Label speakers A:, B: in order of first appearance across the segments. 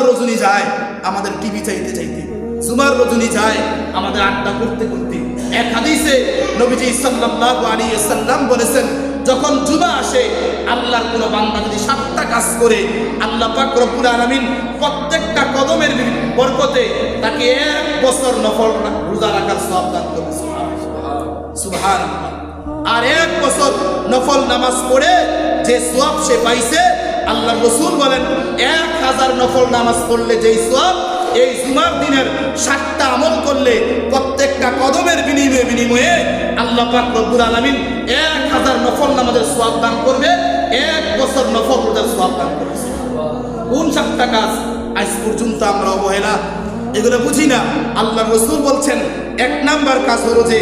A: রজনী যায় আমাদের টিভি চাইতে চাইতে, জুমার রজনী যায় আমাদের আড্ডা করতে করতে। এক হাদিসে নবীজি সাল্লাল্লাহু আলাইহি ওয়াসাল্লাম বলেছেন, যখন জুমা আসে আল্লাহর কোন বান্দা যদি 7টা কাজ করে, আল্লাহ পাক রব্বুল আলামিন প্রত্যেকটা কদমের বরকতে তাকে 1 বছর নফল রোজা রাখার সওয়াব দান করবে। সুবহানাল্লাহ। আর 1 বছর নফল নামাজ পড়ে যে সওয়াব সে পাইছে, আল্লাহর রাসূল বলেন 1000 নফল নামাজ পড়লে যেই সওয়াব, এই জুমার দিনের 7টা আমল করলে প্রত্যেকটা কদমের বিনিময়ে আল্লাহ পাক রব্বুল আলামিন 1000 নফল নামাজের সওয়াব দান করবে, 1 বছর নফল রোজার সওয়াব দান করবে। কোন 7টা কাজ আজ পর্যন্ত আমরা অবহেলা, এগুলো বুঝি না। আল্লাহর রাসূল বলছেন 1 নাম্বার কাজ হলো যে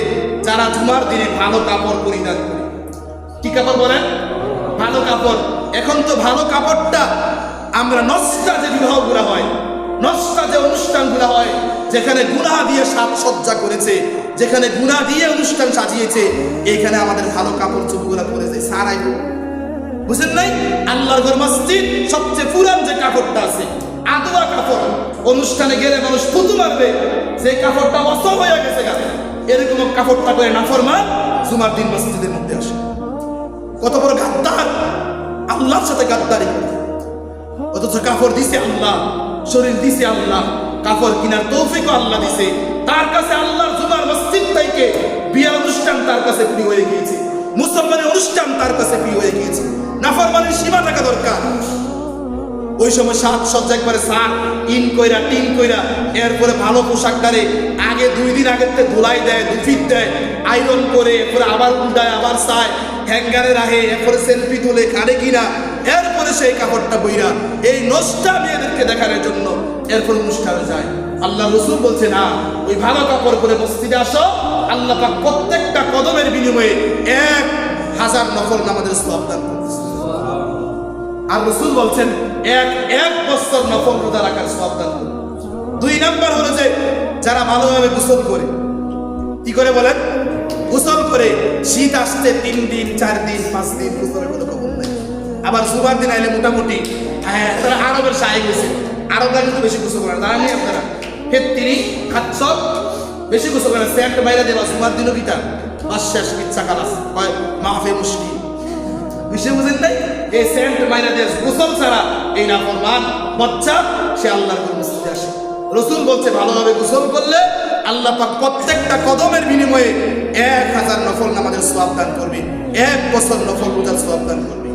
A: যারা জুমার দিনে ভালো কাপড় পরিধান করে। কি কাপড় বলেন? ভালো কাপড়। এখন তো ভালো কাপড়টা আমরা নষ্টা যে বিবাহগুলো হয়, নষ্টা যে অনুষ্ঠানগুলো হয়, যেখানে গুনাহ দিয়ে সাজসজ্জা করেছে, যেখানে গুনাহ দিয়ে অনুষ্ঠান সাজিয়েছে, এইখানে আমাদের ভালো কাপড় চোপড়গুলো পরেছে সারাই। বুঝেন নাই? আল্লাহর ঘর মসজিদ সবচেয়ে পুরান যে কাপড়টা আছে, আদোয়া কাপড়, অনুষ্ঠানে গেলে মানুষ থুতু মারবে, সেই কাপড়টা অসল হয়ে গেছে গা, এরকম কাপড়টা করে নাফরমান জুমার দিন মসজিদের মধ্যে আসে। কত বড় গাদ্দার, আল্লাহর সাথে গাদ্দারি করে। অথচ কাপড় দিছে আল্লাহ, শরীর দিছে আল্লাহ, কাপড় কিনার তৌফিকও আল্লাহ দিছে। তার কাছে আল্লাহর জুমার মসজিদ থেকে বিয়ের অনুষ্ঠান তার কাছে প্রিয় হয়ে গিয়েছে, মুসলমানের অনুষ্ঠান তার কাছে প্রিয় হয়ে গিয়েছে। নাফরমানের সীমা থাকা দরকার। ওই সময় সাজসজ্জা একবারে সার ইন কইরা টিন কইরা, এরপরে ভালো পোশাক ডারে আগে 2 দিন আগের থেকে ধুলাই দেয়, দুফিট দেয়, আয়রন করে, এরপরে আবার উল্টায়, আবার চায়, হ্যাঙ্গারে রাখে, এরপরে সেলফি তুলে কানে কিনা, এরপরে সেই কাপড়টা বইরা এই নষ্টা মেয়েদেরকে দেখানোর জন্য এরপর অনুষ্ঠানে যায়। আল্লাহ রাসূল বলছে না, ওই ভালো কাপড় পরে মসজিদে আসো, আল্লাহ পাক প্রত্যেকটা কদমের বিনিময়ে 1000 নফল নামাজের সওয়াব দান করতেছে। আর রাসূল বলছেন এক বছর নফল রোজা রাখার সওয়াব দান করবে। 2 নাম্বার হলো যে যারা ভালোভাবে গোসল করে। কি করে বলেন? গোসল করে। শীত আসছে 3 দিন 4 দিন 5 দিন গোসলের কোনো খবর নাই। আবার জুমার দিন আইলে মোটামুটি তারা আরবের শাহে গেছে, আরবরা কিন্তু বেশি গোসল করে, জানেন নি আপনারা? ফেত্তিরি খাচ্ছ বেশি গোসল করে, সেন্ট বাইরে দেবা জুমার দিনও কিটা বাস শেষ ইচ্ছা কালাস হয় মাফে মুশকিল। বিষয় বুঝেন নাই? এই সেন্ট মাইরা দিয়ে গোসল ছাড়া এই নাফরমান বাচ্চা সে আল্লাহর ঘর মসজিদে আসে। রাসূল বলছে ভালোভাবে গোসল করলে আল্লাহ পাক প্রত্যেকটা কদমের বিনিময়ে 1000 নফল নামাজের সওয়াব দান করবে, 1 বছর নফল রোজার সওয়াব দান করবে।